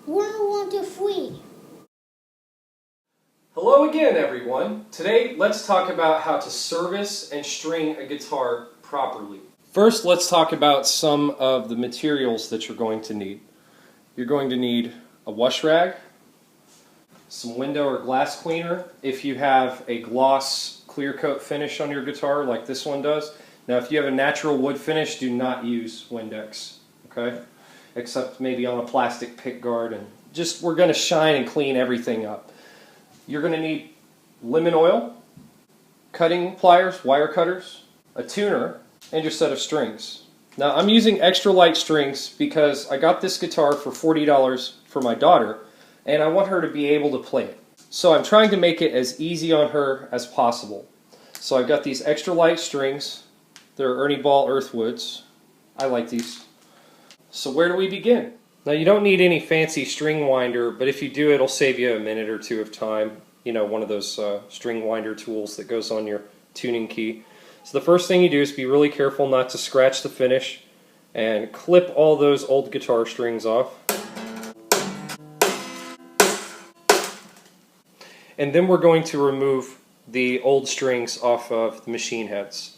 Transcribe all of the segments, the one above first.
1, 2, 3. Hello again, everyone. Today, let's talk about how to service and string a guitar properly. First, let's talk about some of the materials that you're going to need. You're going to need a wash rag, some window or glass cleaner if you have a gloss clear coat finish on your guitar like this one does. Now, if you have a natural wood finish, do not use Windex, okay? Except maybe on a plastic pick guard, and we're going to shine and clean everything up. You're going to need lemon oil, cutting pliers, wire cutters, a tuner, and your set of strings. Now, I'm using extra light strings because I got this guitar for $40 for my daughter, and I want her to be able to play it. So I'm trying to make it as easy on her as possible. So I've got these extra light strings. They're Ernie Ball Earthwoods. I like these. So where do we begin? Now, you don't need any fancy string winder, but if you do, it'll save you a minute or two of time. You know, one of those string winder tools that goes on your tuning key. So the first thing you do is be really careful not to scratch the finish and clip all those old guitar strings off. And then we're going to remove the old strings off of the machine heads.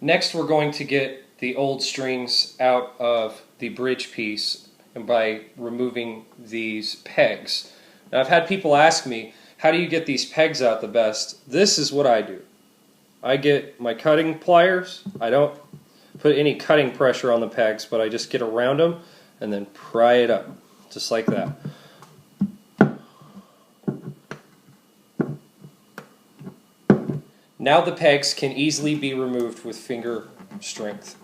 Next, we're going to get the old strings out of the bridge piece and by removing these pegs. Now, I've had people ask me, how do you get these pegs out the best? This is what I do. I get my cutting pliers. I don't put any cutting pressure on the pegs, but I just get around them and then pry it up, just like that. Now the pegs can easily be removed with finger strength,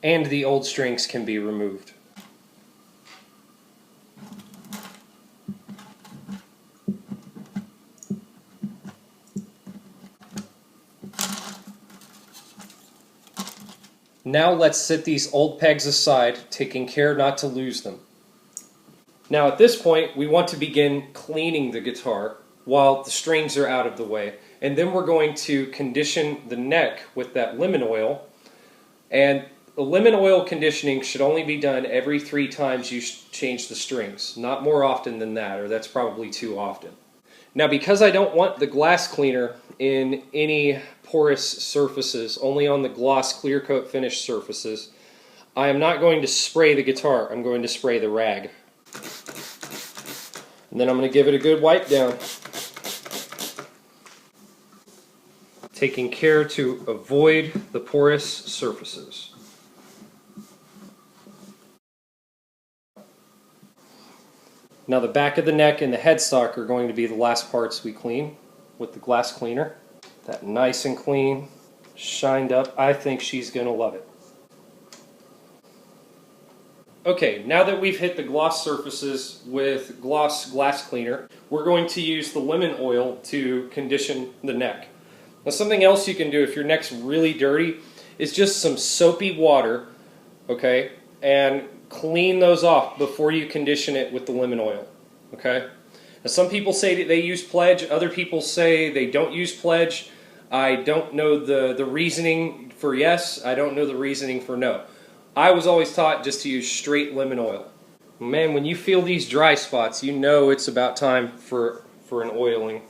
and the old strings can be removed. Now let's set these old pegs aside, taking care not to lose them. Now at this point, we want to begin cleaning the guitar while the strings are out of the way. And then we're going to condition the neck with that lemon oil. And the lemon oil conditioning should only be done every 3 times you change the strings. Not more often than that, or that's probably too often. Now, because I don't want the glass cleaner in any porous surfaces, only on the gloss clear coat finish surfaces, I am not going to spray the guitar. I'm going to spray the rag. And then I'm going to give it a good wipe down, taking care to avoid the porous surfaces. Now the back of the neck and the headstock are going to be the last parts we clean with the glass cleaner. That nice and clean, shined up. I think she's going to love it. Okay, now that we've hit the gloss surfaces with gloss glass cleaner, we're going to use the lemon oil to condition the neck. Now, something else you can do if your neck's really dirty is just some soapy water, okay, and clean those off before you condition it with the lemon oil, okay? Now, some people say that they use Pledge, other people say they don't use Pledge. I don't know the reasoning for yes, I don't know the reasoning for no. I was always taught just to use straight lemon oil. Man, when you feel these dry spots, you know it's about time for an oiling.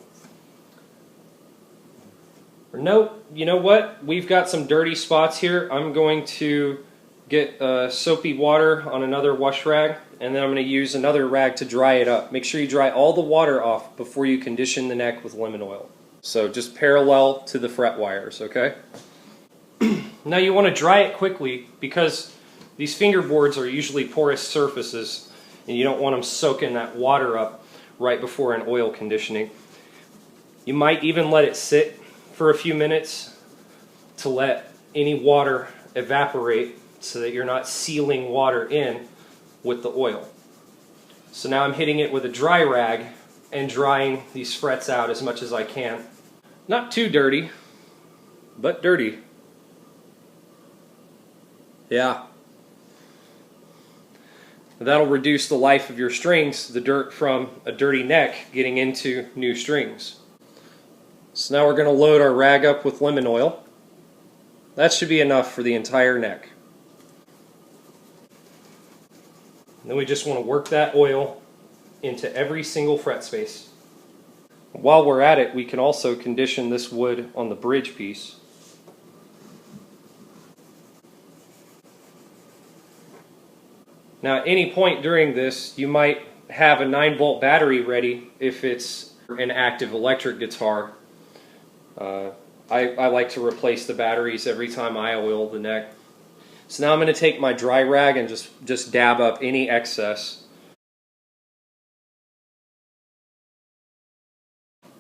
No, you know what? We've got some dirty spots here. I'm going to get soapy water on another wash rag, and then I'm going to use another rag to dry it up. Make sure you dry all the water off before you condition the neck with lemon oil. So just parallel to the fret wires, okay? Now you want to dry it quickly because these fingerboards are usually porous surfaces, and you don't want them soaking that water up right before an oil conditioning. You might even let it sit for a few minutes to let any water evaporate so that you're not sealing water in with the oil. So now I'm hitting it with a dry rag and drying these frets out as much as I can. Not too dirty, but dirty. Yeah. That'll reduce the life of your strings, the dirt from a dirty neck getting into new strings. So now we're going to load our rag up with lemon oil. That should be enough for the entire neck. And then we just want to work that oil into every single fret space. While we're at it, we can also condition this wood on the bridge piece. Now at any point during this, you might have a 9-volt battery ready if it's an active electric guitar. I like to replace the batteries every time I oil the neck. So now I'm going to take my dry rag and just dab up any excess.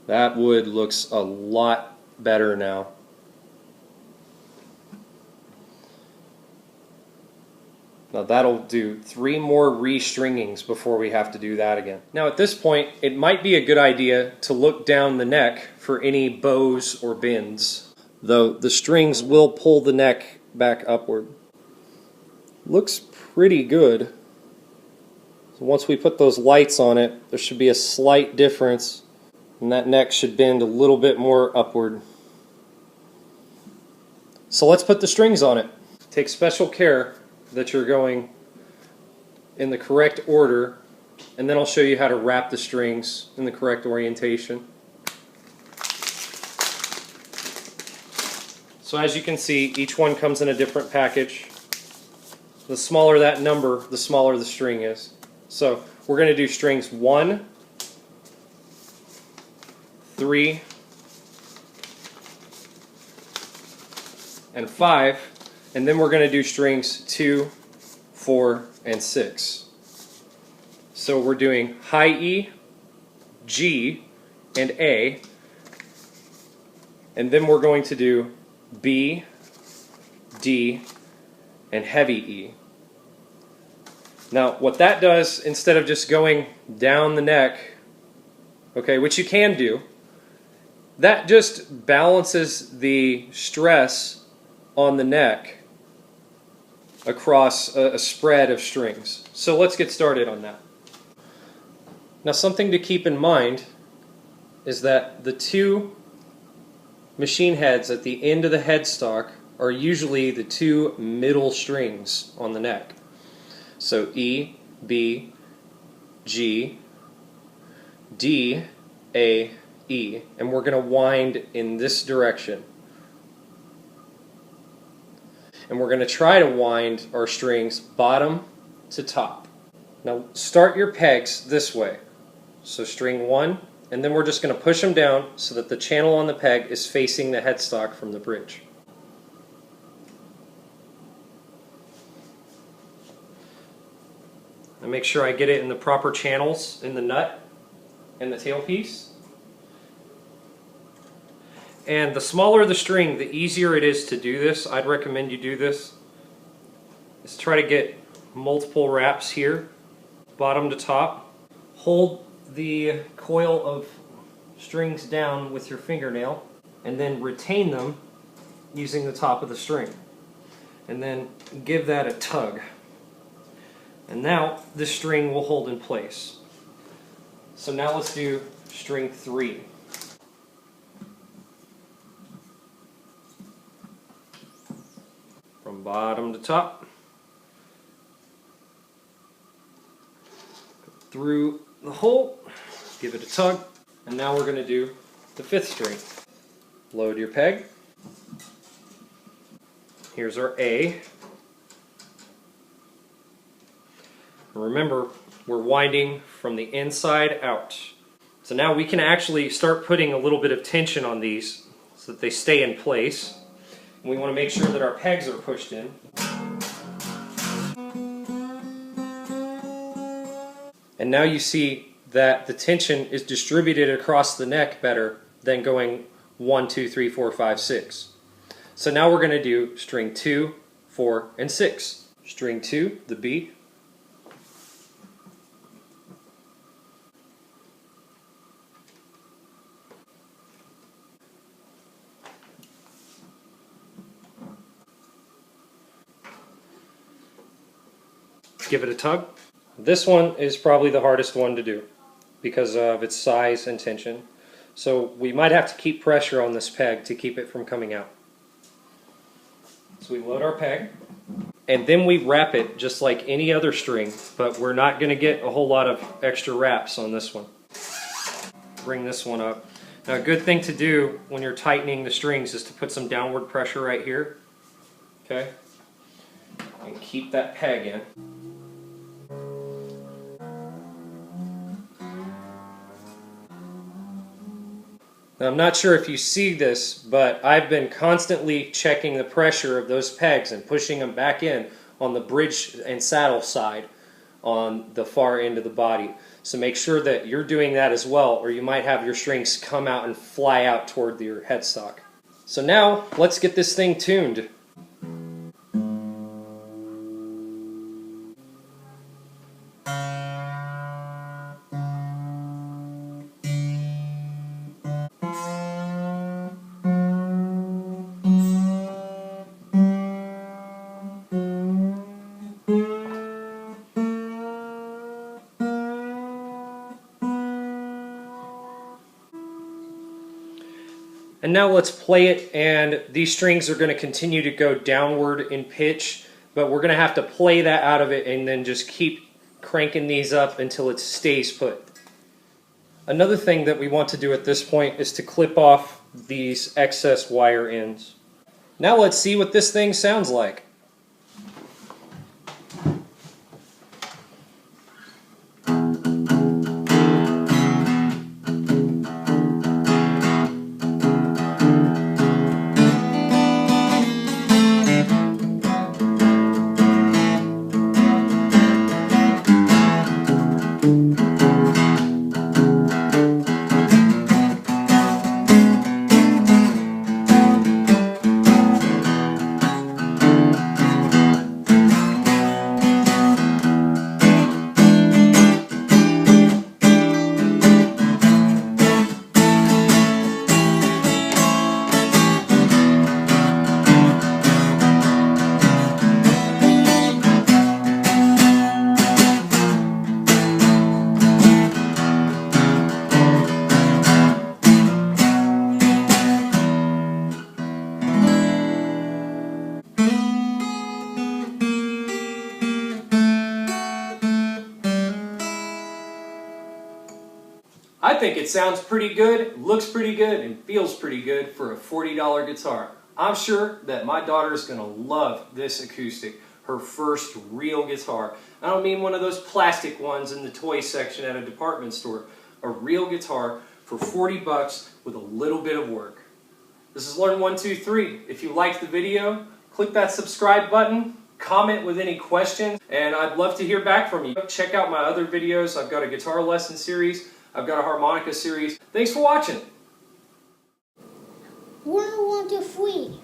That wood looks a lot better now. Now that'll do 3 more restringings before we have to do that again. Now at this point, it might be a good idea to look down the neck for any bows or bends, though the strings will pull the neck back upward. Looks pretty good. So once we put those lights on it, there should be a slight difference, and that neck should bend a little bit more upward. So let's put the strings on it. Take special care that you're going in the correct order, and then I'll show you how to wrap the strings in the correct orientation. So as you can see, each one comes in a different package. The smaller that number, the smaller the string is. So we're going to do strings 1, 3, and 5. And then we're going to do strings 2, 4, and 6. So we're doing high E, G, and A. And then we're going to do B, D, and heavy E. Now what that does, instead of just going down the neck, okay, which you can do, that just balances the stress on the neck across a spread of strings. So let's get started on that. Now something to keep in mind is that the 2 machine heads at the end of the headstock are usually the 2 middle strings on the neck. So E, B, G, D, A, E. And we're going to wind in this direction. And we're going to try to wind our strings bottom to top. Now start your pegs this way. So string 1, and then we're just going to push them down so that the channel on the peg is facing the headstock from the bridge. And make sure I get it in the proper channels in the nut and the tailpiece. And the smaller the string, the easier it is to do this. I'd recommend you do this. Is try to get multiple wraps here, bottom to top. Hold the coil of strings down with your fingernail, and then retain them using the top of the string. And then give that a tug. And now this string will hold in place. So now let's do string 3. From bottom to top, go through the hole, give it a tug, and now we're going to do the 5th string. Load your peg. Here's our A. Remember, we're winding from the inside out. So now we can actually start putting a little bit of tension on these so that they stay in place. We want to make sure that our pegs are pushed in. And now you see that the tension is distributed across the neck better than going 1, 2, 3, 4, 5, 6. So now we're going to do string 2, 4, and 6. String 2, the B. Give it a tug. This one is probably the hardest one to do because of its size and tension. So we might have to keep pressure on this peg to keep it from coming out. So we load our peg, and then we wrap it just like any other string, but we're not going to get a whole lot of extra wraps on this one. Bring this one up. Now a good thing to do when you're tightening the strings is to put some downward pressure right here. Okay? And keep that peg in. Now, I'm not sure if you see this, but I've been constantly checking the pressure of those pegs and pushing them back in on the bridge and saddle side on the far end of the body. So make sure that you're doing that as well, or you might have your strings come out and fly out toward your headstock. So now, let's get this thing tuned. And now let's play it, and these strings are going to continue to go downward in pitch, but we're going to have to play that out of it and then just keep cranking these up until it stays put. Another thing that we want to do at this point is to clip off these excess wire ends. Now let's see what this thing sounds like. I think it sounds pretty good, looks pretty good, and feels pretty good for a $40 guitar. I'm sure that my daughter is going to love this acoustic, her first real guitar. I don't mean one of those plastic ones in the toy section at a department store. A real guitar for 40 bucks with a little bit of work. This is Learn 123. If you liked the video, click that subscribe button, comment with any questions, and I'd love to hear back from you. Check out my other videos. I've got a guitar lesson series. I've got a harmonica series. Thanks for watching. 1, 2, 3.